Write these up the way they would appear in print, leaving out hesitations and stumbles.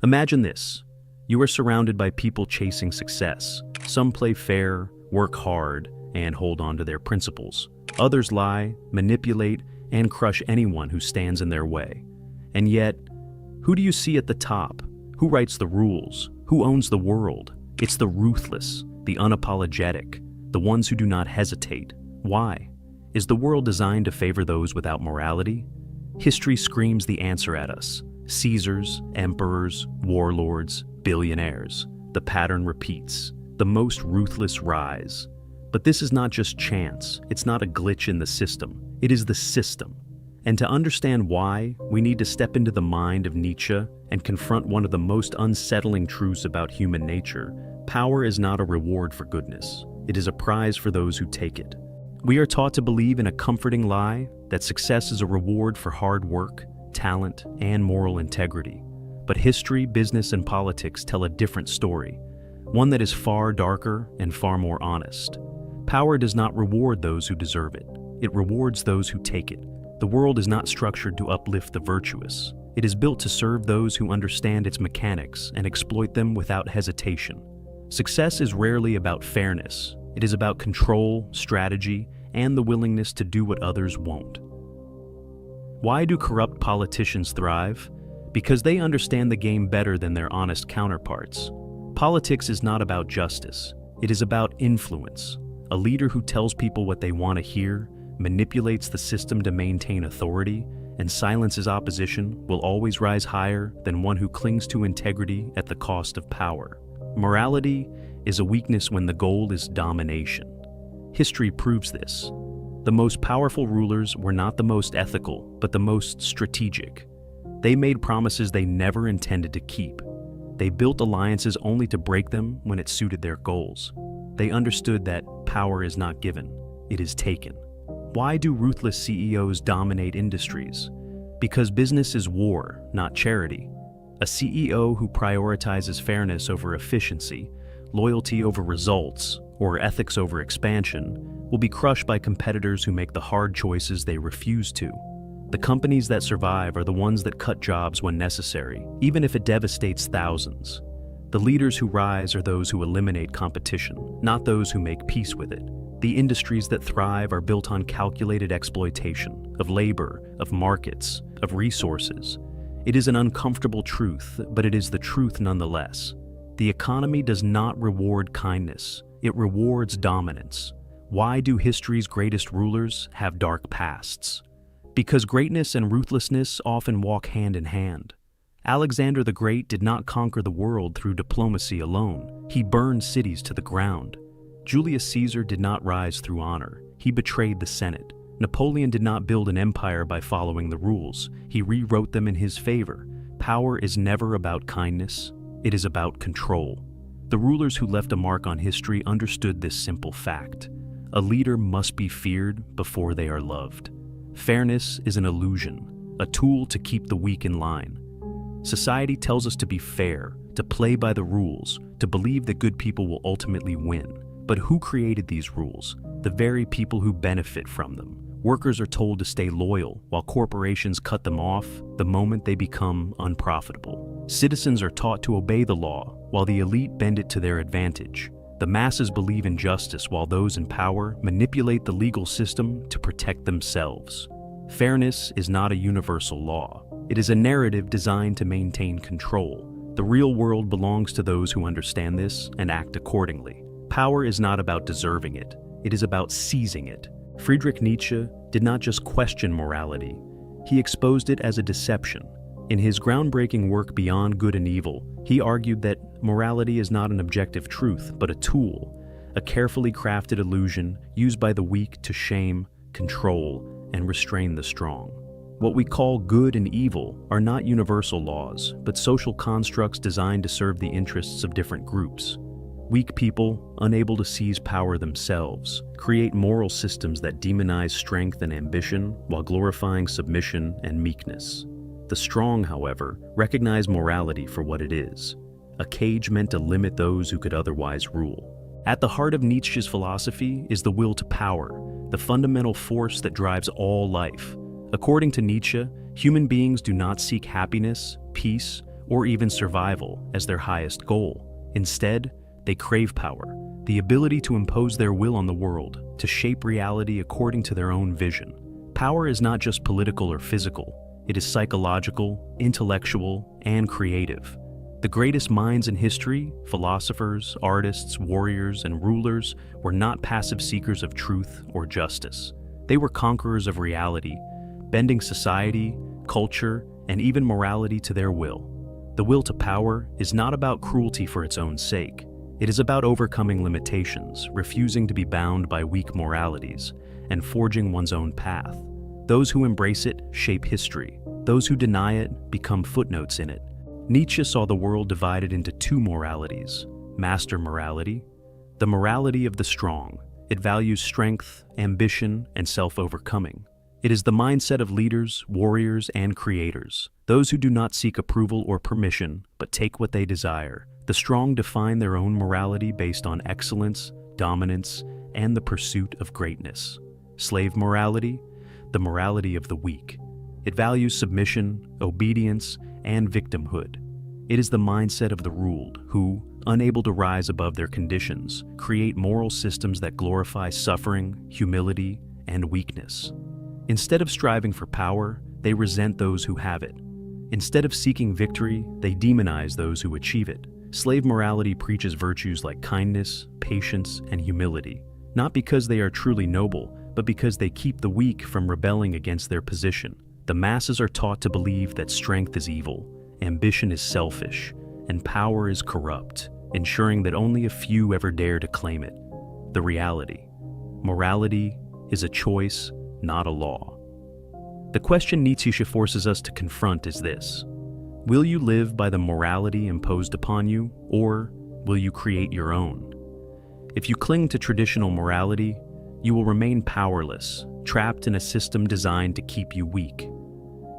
Imagine this. You are surrounded by people chasing success. Some play fair, work hard, and hold on to their principles. Others lie, manipulate, and crush anyone who stands in their way. And yet, who do you see at the top? Who writes the rules? Who owns the world? It's the ruthless, the unapologetic, the ones who do not hesitate. Why? Is the world designed to favor those without morality? History screams the answer at us. Caesars, emperors, warlords, billionaires. The pattern repeats. The most ruthless rise. But this is not just chance. It's not a glitch in the system. It is the system. And to understand why, we need to step into the mind of Nietzsche and confront one of the most unsettling truths about human nature. Power is not a reward for goodness. It is a prize for those who take it. We are taught to believe in a comforting lie that success is a reward for hard work, talent, and moral integrity. But history, business, and politics tell a different story, one that is far darker and far more honest. Power does not reward those who deserve it. It rewards those who take it. The world is not structured to uplift the virtuous. It is built to serve those who understand its mechanics and exploit them without hesitation. Success is rarely about fairness. It is about control, strategy, and the willingness to do what others won't. Why do corrupt politicians thrive? Because they understand the game better than their honest counterparts. Politics is not about justice. It is about influence. A leader who tells people what they want to hear, manipulates the system to maintain authority, and silences opposition will always rise higher than one who clings to integrity at the cost of power. Morality is a weakness when the goal is domination. History proves this. The most powerful rulers were not the most ethical, but the most strategic. They made promises they never intended to keep. They built alliances only to break them when it suited their goals. They understood that power is not given, it is taken. Why do ruthless CEOs dominate industries? Because business is war, not charity. A CEO who prioritizes fairness over efficiency, loyalty over results, or ethics over expansion will be crushed by competitors who make the hard choices they refuse to. The companies that survive are the ones that cut jobs when necessary, even if it devastates thousands. The leaders who rise are those who eliminate competition, not those who make peace with it. The industries that thrive are built on calculated exploitation of labor, of markets, of resources. It is an uncomfortable truth, but it is the truth nonetheless. The economy does not reward kindness, it rewards dominance. Why do history's greatest rulers have dark pasts? Because greatness and ruthlessness often walk hand in hand. Alexander the Great did not conquer the world through diplomacy alone. He burned cities to the ground. Julius Caesar did not rise through honor. He betrayed the Senate. Napoleon did not build an empire by following the rules. He rewrote them in his favor. Power is never about kindness. It is about control. The rulers who left a mark on history understood this simple fact. A leader must be feared before they are loved. Fairness is an illusion, a tool to keep the weak in line. Society tells us to be fair, to play by the rules, to believe that good people will ultimately win. But who created these rules? The very people who benefit from them. Workers are told to stay loyal, while corporations cut them off the moment they become unprofitable. Citizens are taught to obey the law, while the elite bend it to their advantage. The masses believe in justice, while those in power manipulate the legal system to protect themselves. Fairness is not a universal law. It is a narrative designed to maintain control. The real world belongs to those who understand this and act accordingly. Power is not about deserving it. It is about seizing it. Friedrich Nietzsche did not just question morality. He exposed it as a deception. In his groundbreaking work Beyond Good and Evil, he argued that morality is not an objective truth, but a tool, a carefully crafted illusion used by the weak to shame, control, and restrain the strong. What we call good and evil are not universal laws, but social constructs designed to serve the interests of different groups. Weak people, unable to seize power themselves, create moral systems that demonize strength and ambition while glorifying submission and meekness. The strong, however, recognize morality for what it is, a cage meant to limit those who could otherwise rule. At the heart of Nietzsche's philosophy is the will to power, the fundamental force that drives all life. According to Nietzsche, human beings do not seek happiness, peace, or even survival as their highest goal. Instead, they crave power, the ability to impose their will on the world, to shape reality according to their own vision. Power is not just political or physical, it is psychological, intellectual, and creative. The greatest minds in history, philosophers, artists, warriors, and rulers, were not passive seekers of truth or justice. They were conquerors of reality, bending society, culture, and even morality to their will. The will to power is not about cruelty for its own sake. It is about overcoming limitations, refusing to be bound by weak moralities, and forging one's own path. Those who embrace it shape history. Those who deny it become footnotes in it. Nietzsche saw the world divided into two moralities: master morality, the morality of the strong. It values strength, ambition, and self-overcoming. It is the mindset of leaders, warriors, and creators, those who do not seek approval or permission, but take what they desire. The strong define their own morality based on excellence, dominance, and the pursuit of greatness. Slave morality, the morality of the weak. It values submission, obedience, and victimhood. It is the mindset of the ruled, who, unable to rise above their conditions, create moral systems that glorify suffering, humility, and weakness. Instead of striving for power, they resent those who have it. Instead of seeking victory, they demonize those who achieve it. Slave morality preaches virtues like kindness, patience, and humility, not because they are truly noble, but because they keep the weak from rebelling against their position. The masses are taught to believe that strength is evil, ambition is selfish, and power is corrupt, ensuring that only a few ever dare to claim it. The reality: morality is a choice, not a law. The question Nietzsche forces us to confront is this: will you live by the morality imposed upon you, or will you create your own? If you cling to traditional morality, you will remain powerless, trapped in a system designed to keep you weak.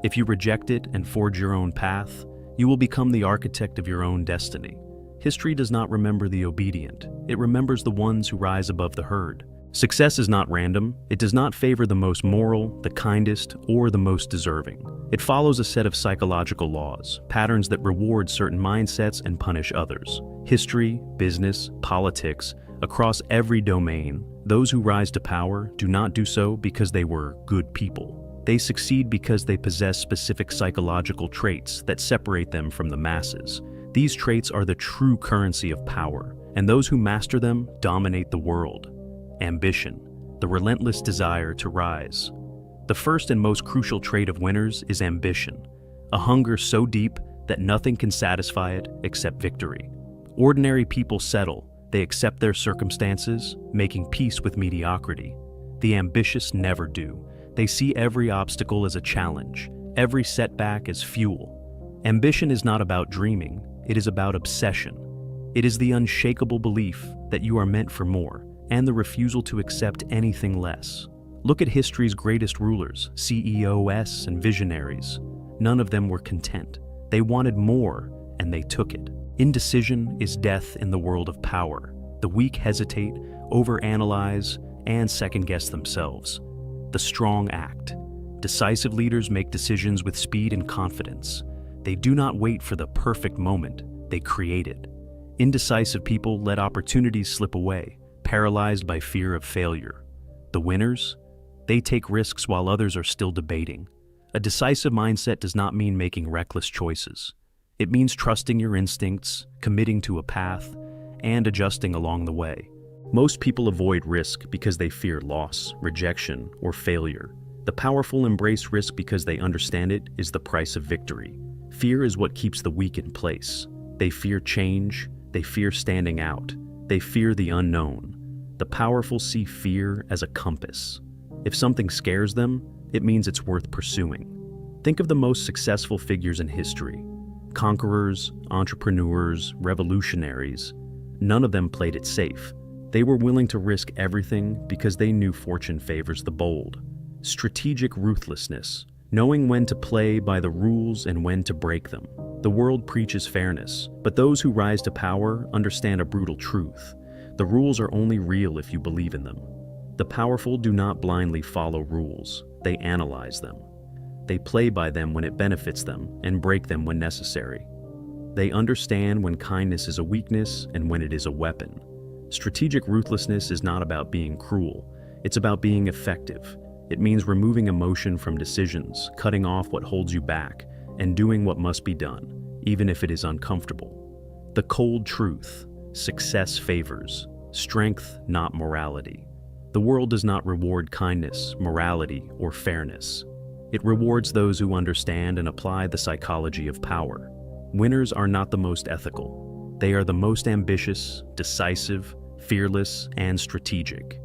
If you reject it and forge your own path, you will become the architect of your own destiny. History does not remember the obedient, it remembers the ones who rise above the herd. Success is not random. It does not favor the most moral, the kindest, or the most deserving. It follows a set of psychological laws, patterns that reward certain mindsets and punish others. History, business, politics, across every domain, those who rise to power do not do so because they were good people. They succeed because they possess specific psychological traits that separate them from the masses. These traits are the true currency of power, and those who master them dominate the world. Ambition, the relentless desire to rise. The first and most crucial trait of winners is ambition, a hunger so deep that nothing can satisfy it except victory. Ordinary people settle, they accept their circumstances, making peace with mediocrity. The ambitious never do. They see every obstacle as a challenge, every setback as fuel. Ambition is not about dreaming, it is about obsession. It is the unshakable belief that you are meant for more, and the refusal to accept anything less. Look at history's greatest rulers, CEOs, and visionaries. None of them were content. They wanted more, and they took it. Indecision is death in the world of power. The weak hesitate, overanalyze, and second-guess themselves. The strong act. Decisive leaders make decisions with speed and confidence. They do not wait for the perfect moment, they create it. Indecisive people let opportunities slip away, paralyzed by fear of failure. The winners? They take risks while others are still debating. A decisive mindset does not mean making reckless choices. It means trusting your instincts, committing to a path, and adjusting along the way. Most people avoid risk because they fear loss, rejection, or failure. The powerful embrace risk because they understand it is the price of victory. Fear is what keeps the weak in place. They fear change, they fear standing out, they fear the unknown. The powerful see fear as a compass. If something scares them, it means it's worth pursuing. Think of the most successful figures in history. Conquerors, entrepreneurs, revolutionaries. None of them played it safe. They were willing to risk everything because they knew fortune favors the bold. Strategic ruthlessness, knowing when to play by the rules and when to break them. The world preaches fairness, but those who rise to power understand a brutal truth. The rules are only real if you believe in them. The powerful do not blindly follow rules, they analyze them. They play by them when it benefits them and break them when necessary. They understand when kindness is a weakness and when it is a weapon. Strategic ruthlessness is not about being cruel. It's about being effective. It means removing emotion from decisions, cutting off what holds you back, and doing what must be done, even if it is uncomfortable. The cold truth: success favors strength, not morality. The world does not reward kindness, morality, or fairness. It rewards those who understand and apply the psychology of power. Winners are not the most ethical. They are the most ambitious, decisive, fearless, and strategic.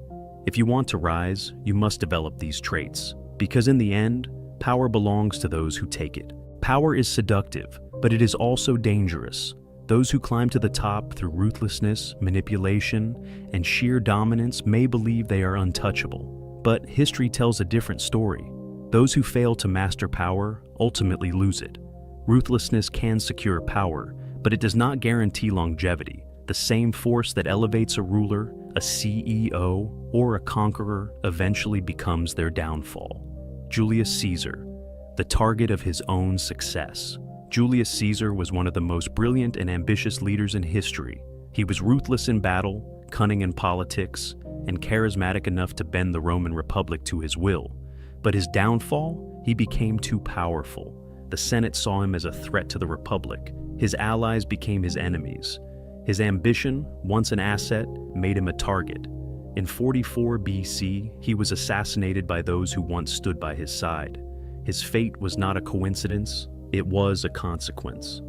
If you want to rise, you must develop these traits, because in the end, power belongs to those who take it. Power is seductive, but it is also dangerous. Those who climb to the top through ruthlessness, manipulation, and sheer dominance may believe they are untouchable. But history tells a different story. Those who fail to master power ultimately lose it. Ruthlessness can secure power, but it does not guarantee longevity. The same force that elevates a ruler, a CEO, or a conqueror eventually becomes their downfall. Julius Caesar, the target of his own success. Julius Caesar was one of the most brilliant and ambitious leaders in history. He was ruthless in battle, cunning in politics, and charismatic enough to bend the Roman Republic to his will. But his downfall? He became too powerful. The Senate saw him as a threat to the Republic. His allies became his enemies. His ambition, once an asset, made him a target. In 44 BC, he was assassinated by those who once stood by his side. His fate was not a coincidence, it was a consequence.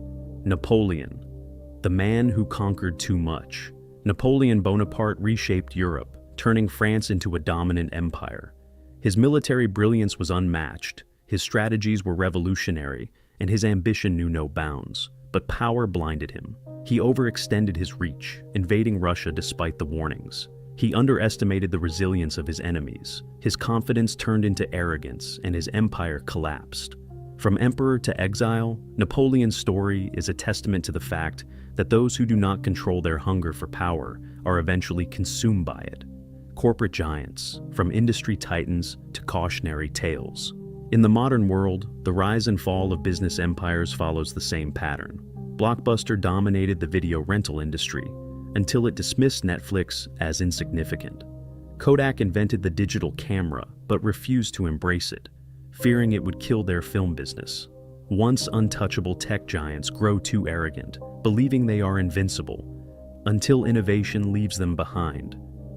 Napoleon, the man who conquered too much. Napoleon Bonaparte reshaped Europe, turning France into a dominant empire. His military brilliance was unmatched, his strategies were revolutionary, and his ambition knew no bounds. But power blinded him. He overextended his reach, invading Russia despite the warnings. He underestimated the resilience of his enemies. His confidence turned into arrogance, and his empire collapsed. From emperor to exile, Napoleon's story is a testament to the fact that those who do not control their hunger for power are eventually consumed by it. Corporate giants, from industry titans to cautionary tales. In the modern world, the rise and fall of business empires follows the same pattern. Blockbuster dominated the video rental industry until it dismissed Netflix as insignificant. Kodak invented the digital camera but refused to embrace it, fearing it would kill their film business. Once untouchable tech giants grow too arrogant, believing they are invincible, until innovation leaves them behind.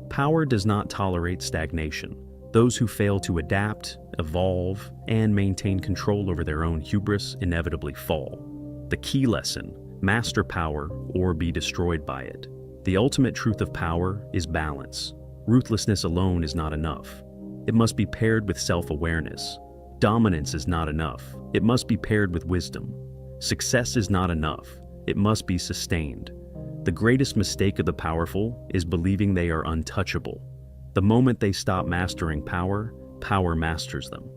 Power does not tolerate stagnation. Those who fail to adapt, evolve, and maintain control over their own hubris inevitably fall. The key lesson: master power or be destroyed by it. The ultimate truth of power is balance. Ruthlessness alone is not enough. It must be paired with self-awareness. Dominance is not enough. It must be paired with wisdom. Success is not enough. It must be sustained. The greatest mistake of the powerful is believing they are untouchable. The moment they stop mastering power, power masters them.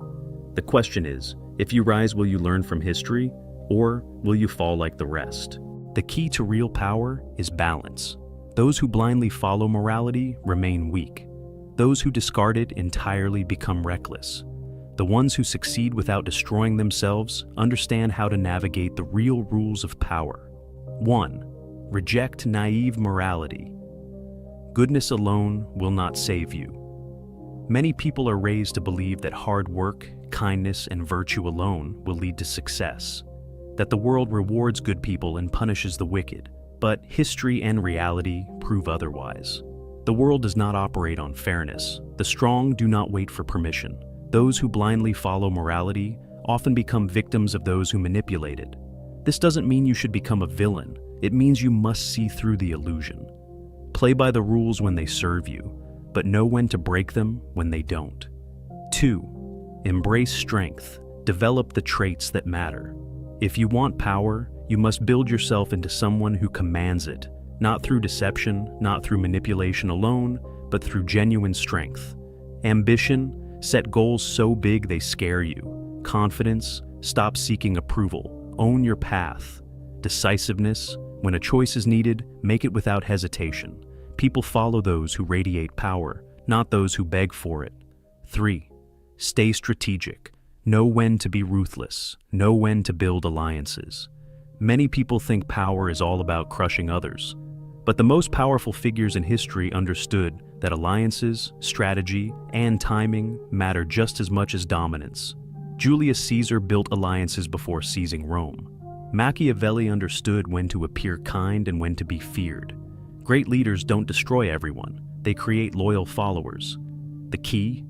The question is, if you rise, will you learn from history, or will you fall like the rest? The key to real power is balance. Those who blindly follow morality remain weak. Those who discard it entirely become reckless. The ones who succeed without destroying themselves understand how to navigate the real rules of power. 1. Reject naive morality. Goodness alone will not save you. Many people are raised to believe that hard work, kindness, and virtue alone will lead to success, that the world rewards good people and punishes the wicked. But history and reality prove otherwise. The world does not operate on fairness. The strong do not wait for permission. Those who blindly follow morality often become victims of those who manipulate it. This doesn't mean you should become a villain. It means you must see through the illusion. Play by the rules when they serve you, but know when to break them when they don't. 2. Embrace strength. Develop the traits that matter. If you want power, you must build yourself into someone who commands it, not through deception, not through manipulation alone, but through genuine strength. Ambition, set goals so big they scare you. Confidence, stop seeking approval, own your path. Decisiveness, when a choice is needed, make it without hesitation. People follow those who radiate power, not those who beg for it. 3. Stay strategic. Know when to be ruthless. Know when to build alliances. Many people think power is all about crushing others, but the most powerful figures in history understood that alliances, strategy, and timing matter just as much as dominance. Julius Caesar built alliances before seizing Rome. Machiavelli understood when to appear kind and when to be feared. Great leaders don't destroy everyone, they create loyal followers. The key?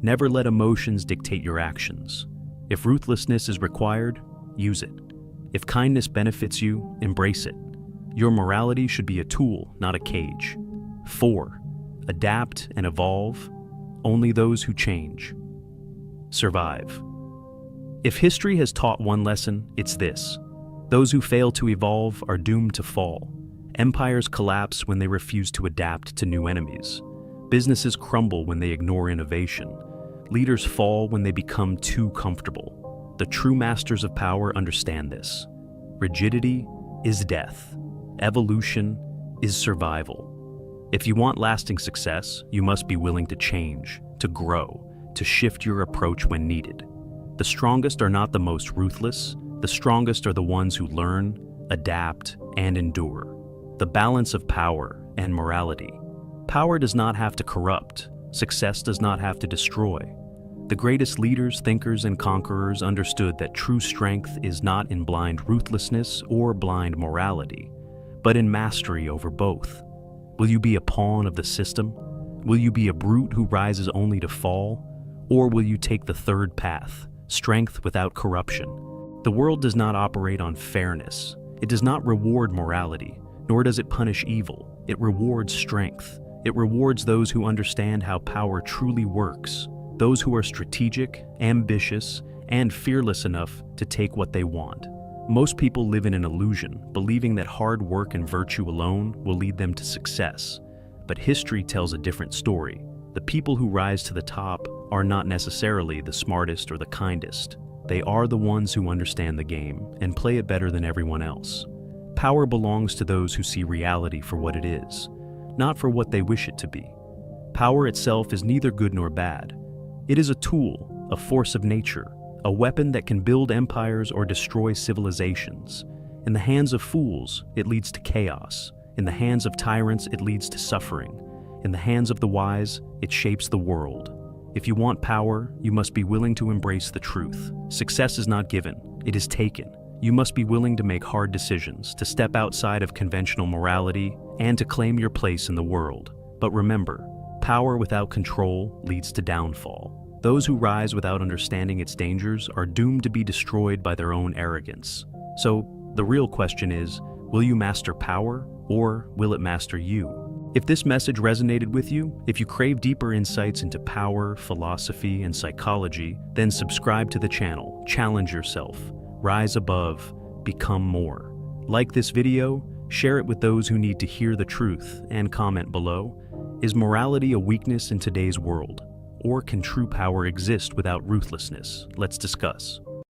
Never let emotions dictate your actions. If ruthlessness is required, use it. If kindness benefits you, embrace it. Your morality should be a tool, not a cage. 4. Adapt and evolve. Only those who change survive. If history has taught one lesson, it's this. Those who fail to evolve are doomed to fall. Empires collapse when they refuse to adapt to new enemies. Businesses crumble when they ignore innovation. Leaders fall when they become too comfortable. The true masters of power understand this. Rigidity is death. Evolution is survival. If you want lasting success, you must be willing to change, to grow, to shift your approach when needed. The strongest are not the most ruthless. The strongest are the ones who learn, adapt, and endure. The balance of power and morality. Power does not have to corrupt. Success does not have to destroy. The greatest leaders, thinkers, and conquerors understood that true strength is not in blind ruthlessness or blind morality, but in mastery over both. Will you be a pawn of the system? Will you be a brute who rises only to fall? Or will you take the third path, strength without corruption? The world does not operate on fairness. It does not reward morality, nor does it punish evil. It rewards strength. It rewards those who understand how power truly works, those who are strategic, ambitious, and fearless enough to take what they want. Most people live in an illusion, believing that hard work and virtue alone will lead them to success. But history tells a different story. The people who rise to the top are not necessarily the smartest or the kindest. They are the ones who understand the game and play it better than everyone else. Power belongs to those who see reality for what it is, not for what they wish it to be. Power itself is neither good nor bad. It is a tool, a force of nature, a weapon that can build empires or destroy civilizations. In the hands of fools, it leads to chaos. In the hands of tyrants, it leads to suffering. In the hands of the wise, it shapes the world. If you want power, you must be willing to embrace the truth. Success is not given, it is taken. You must be willing to make hard decisions, to step outside of conventional morality, and to claim your place in the world. But remember, power without control leads to downfall. Those who rise without understanding its dangers are doomed to be destroyed by their own arrogance. So, the real question is, will you master power, or will it master you? If this message resonated with you, if you crave deeper insights into power, philosophy, and psychology, then subscribe to the channel, challenge yourself, rise above, become more. Like this video, share it with those who need to hear the truth, and comment below. Is morality a weakness in today's world? Or can true power exist without ruthlessness? Let's discuss.